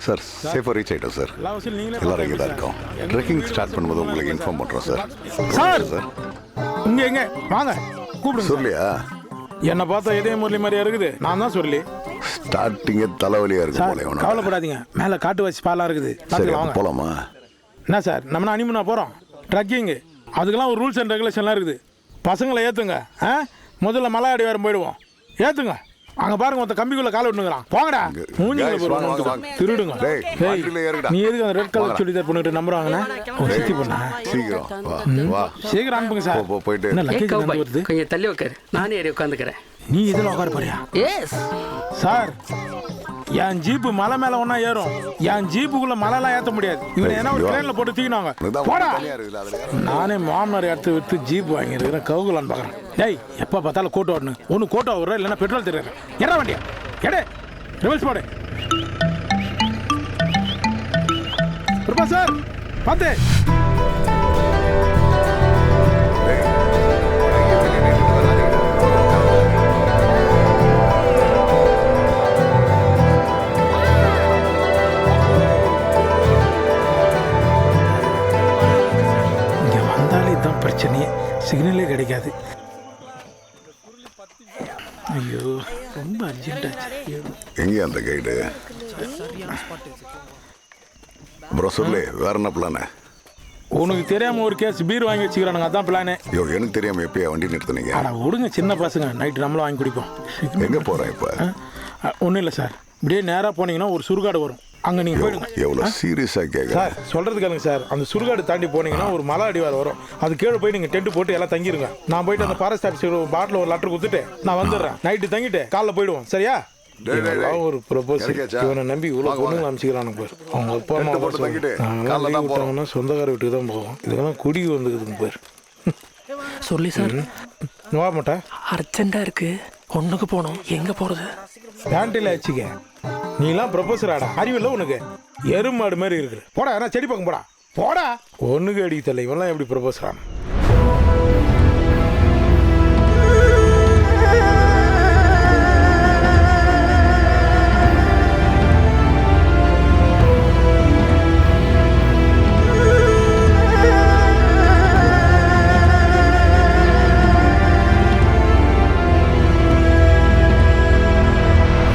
Sir சேஃபாக reach ஆகிட்டோம் sir. எல்லாரும் இங்கே தான் இருக்கோம். ட்ரெக்கிங் ஸ்டார்ட் பண்ணும்போது உங்களுக்கு இன்ஃபார்ம் பண்ணுறோம் சார். சார் இங்கே எங்க வாங்க கூப்பிடுங்க. சொல்லியா? என்னை பார்த்தா இதே முரளி மாதிரியா இருக்குது. நான் தான் சொல்லி ஸ்டார்டிங்கே தலைவலியாக இருக்கு சார். போல. கவலைப்படாதீங்க, மேலே காட்டு வச்சு பாலாக இருக்குது. சரி வாங்க போகலாமா? என்ன சார் நம்ம அனிமுனா போகிறோம் ட்ரக்கிங்கு, அதுக்கெல்லாம் ஒரு ரூல்ஸ் அண்ட் ரெகுலேஷன்லாம் இருக்குது. பசங்களை ஏற்றுங்க. முதல்ல மலை அடி வேறு போயிடுவோம். ஏற்றுங்க. அங்கே பாருங்க ஒருத்த கம்பிக்குள்ளே காலை விட்டுங்கிறான். போங்கடா மூஞ்சிங்களை போடுவோம். திருடுங்க. நீ எதுக்கு அந்த ரெட் கலர் சுடிதார் பண்ணிட்டு நம்பர் வாங்கினா சித்தி பண்ண சீக்கிரம் அனுப்புங்க சார். போயிட்டு என்ன லக்கேஜ் வருது? கொஞ்சம் தள்ளி உட்காரு, நானே ஏறி உட்காந்துக்கிறேன். நீ இதில் உட்கார போறியா? Yes sir. என் ஜீப்பு மலை மேலே ஒன்றா ஏறும். என் ஜீப்புக்குள்ளே மலைலாம் ஏற்ற முடியாது. இவனை ஏன்னா ஒரு ட்ரெயினில் போட்டு தூக்கினாங்க. போடா. நானே மாமனார் இடத்த விட்டு ஜீப் வாங்கியிருக்கிறேன். கவுகலான்னு பார்க்குறேன். டேய் எப்போ பார்த்தாலும் கோட்டை ஓடணும். ஒன்று கோட்டை விட்ற இல்லைன்னா பெட்ரோல் தெரியுறேன். என்ன வண்டியா எடே ரிவர்ஸ் போடு. பிரபா சார் பார்த்து. பிரச்சனையே சிக்னலே கிடைக்காது. ஐயோ ரொம்ப அர்ஜென்ட்டாச்சு. எங்கே அந்த கைடு? அப்புறம் சொல்லு, வேற என்ன பிளானு? உனக்கு தெரியாம ஒரு கேஸ் பீர் வாங்கி வச்சுக்கிறானுங்க. அதான் பிளானே. ஐயோ எனக்கு தெரியாம எப்பயா வண்டி நிறுத்துனீங்க? ஆனால் விடுங்க, சின்ன பசங்க நைட்டு நம்மளும் வாங்கி குடிப்போம். எங்கே போகிறேன் இப்போ? ஒன்றும் இல்லை சார். இப்படியே நேராக போனீங்கன்னா ஒரு சுடுகாடு வரும். அங்கே நீங்கள் போயிடுங்க. எவ்வளோ சீரியஸாக கேட்க சார். சொல்கிறதுக்கானுங்க சார். அந்த சுடுகாடு தாண்டி போனீங்கன்னா ஒரு மலை அடிவார் வரும். அது கீழே போய் நீங்கள் டென்ட் போட்டு எல்லாம் தங்கிடுங்க. நான் போயிட்டு அந்த ஃபாரஸ்ட் ஆஃபீஸர் பாட்டில் ஒரு லெட்டர் கொடுத்துட்டு நான் வந்துடுறேன். நைட்டு தங்கிட்டு காலைல போயிடுவோம். சரியா? ஒரு ப்ரொபோசல். இவனை நம்பி இவ்வளோ பொண்ணுங்க அமைச்சிக்கிறானுங்க பேர். அவங்க விட்டாங்கன்னா சொந்தக்கார வீட்டுக்கு தான் போவோம். இதுக்கெல்லாம் குடி வந்துக்குதுங்க பேர். சொல்லி சார் நோவ மாட்டேன். அர்ஜென்ட்டாக இருக்கு, ஒன்றுக்கு போகணும். எங்கே போகிறது? பேண்டில் வச்சுக்க. நீலாம் ப்ரொபோசர் ஆடா. அறிவில்லை உனக்கு? எருமாடு மாதிரி இருக்குது. போடா. ஏன்னா செடி பக்கம் போடா. போடா. ஒன்றுக்கு அடிக்க தெரியல. இவெல்லாம் எப்படி ப்ரொபோசர் ஆனா?